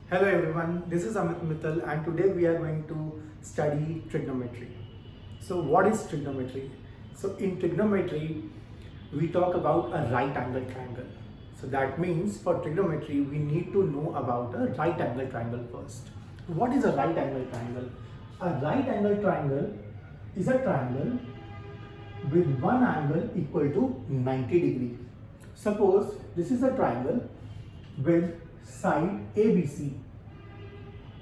Hello everyone, this is Amit Mittal and today we are going to study trigonometry. So what is trigonometry? So in trigonometry, we talk about a right angle triangle. So that means for trigonometry, we need to know about a right angle triangle first. What is a right angle triangle? A right angle triangle is a triangle with one angle equal to 90 degree. Suppose this is a triangle with side ABC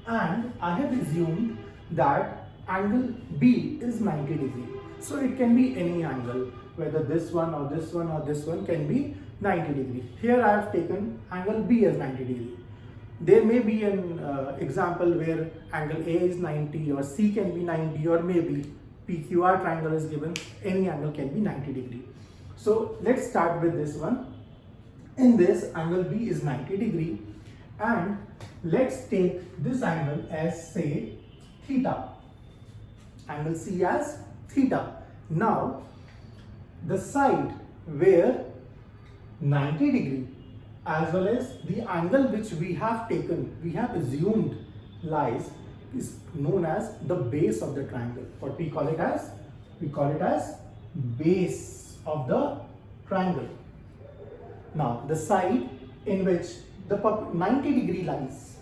and I have assumed that angle B is 90 degree. So it can be any angle, whether this one or this one or this one can be 90 degree. Here I have taken angle B as 90 degree. There may be an example where angle A is 90 or C can be 90 or maybe PQR triangle is given, any angle can be 90 degree. So let's start with this one. In this, angle B is 90 degree and let's take this angle as say theta, angle C as theta. Now the side where 90 degree as well as the angle which we have taken, we have assumed lies, is known as the base of the triangle. What we call it as? We call it as base of the triangle. Now the side in which the 90 degree lies,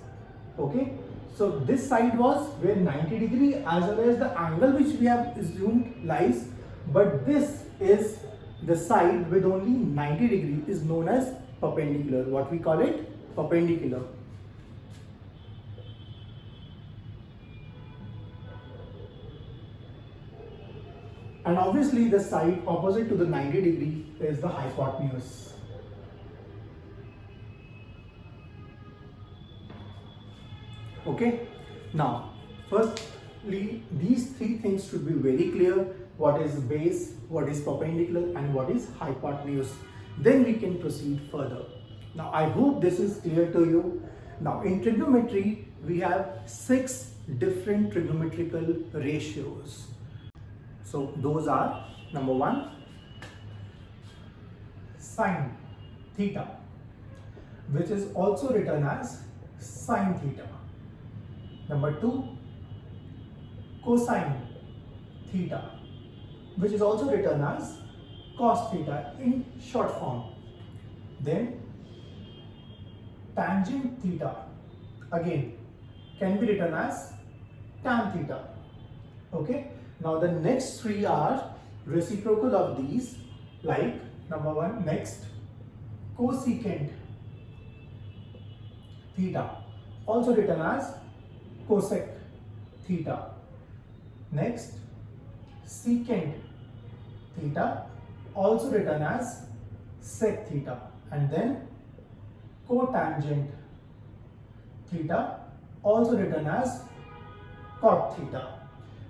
okay, so this side was where 90 degree as well as the angle which we have assumed lies, but this is the side with only 90 degree is known as perpendicular. What we call it? Perpendicular. And obviously the side opposite to the 90 degree is the hypotenuse. Okay, now firstly these three things should be very clear: what is base, what is perpendicular and what is hypotenuse. Then we can proceed further. Now I hope this is clear to you. Now in trigonometry we have 6 different trigonometrical ratios. So those are: number 1, sine theta, which is also written as sine theta. Number 2, cosine theta, which is also written as cos theta in short form. Then tangent theta, again can be written as tan theta. Okay. Now the next 3 are reciprocal of these, like number 1, next cosecant theta, also written as cosec theta. Next secant theta, also written as sec theta. And then cotangent theta, also written as cot theta.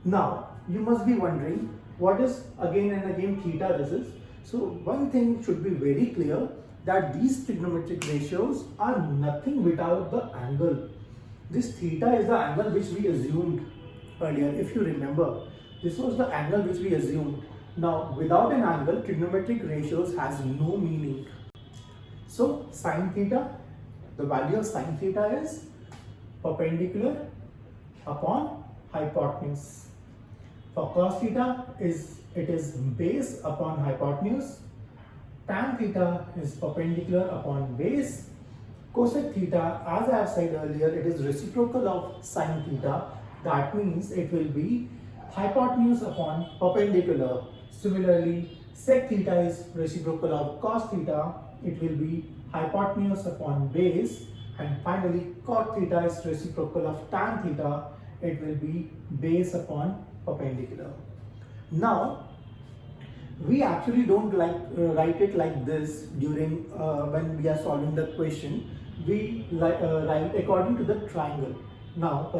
Now you must be wondering what is again and again theta this is. So one thing should be very clear, that these trigonometric ratios are nothing without the angle. This theta is the angle which we assumed earlier. If you remember, this was the angle which we assumed. Now without an angle, trigonometric ratios has no meaning. So sine theta, the value of sine theta is perpendicular upon hypotenuse. For cos theta it is base upon hypotenuse. Tan theta is perpendicular upon base. Cosec theta, as I have said earlier, it is reciprocal of sine theta. That means it will be hypotenuse upon perpendicular. Similarly, sec theta is reciprocal of cos theta. It will be hypotenuse upon base. And finally, cot theta is reciprocal of tan theta. It will be base upon perpendicular. Now, we actually don't write it like this during when we are solving the question. We write according to the triangle. Now,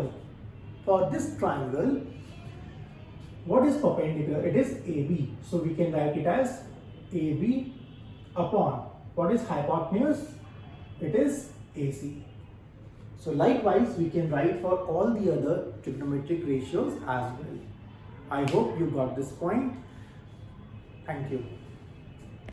for this triangle, what is perpendicular? It is AB. So we can write it as AB upon what is hypotenuse? It is AC. So likewise, we can write for all the other trigonometric ratios as well. I hope you got this point. Thank you.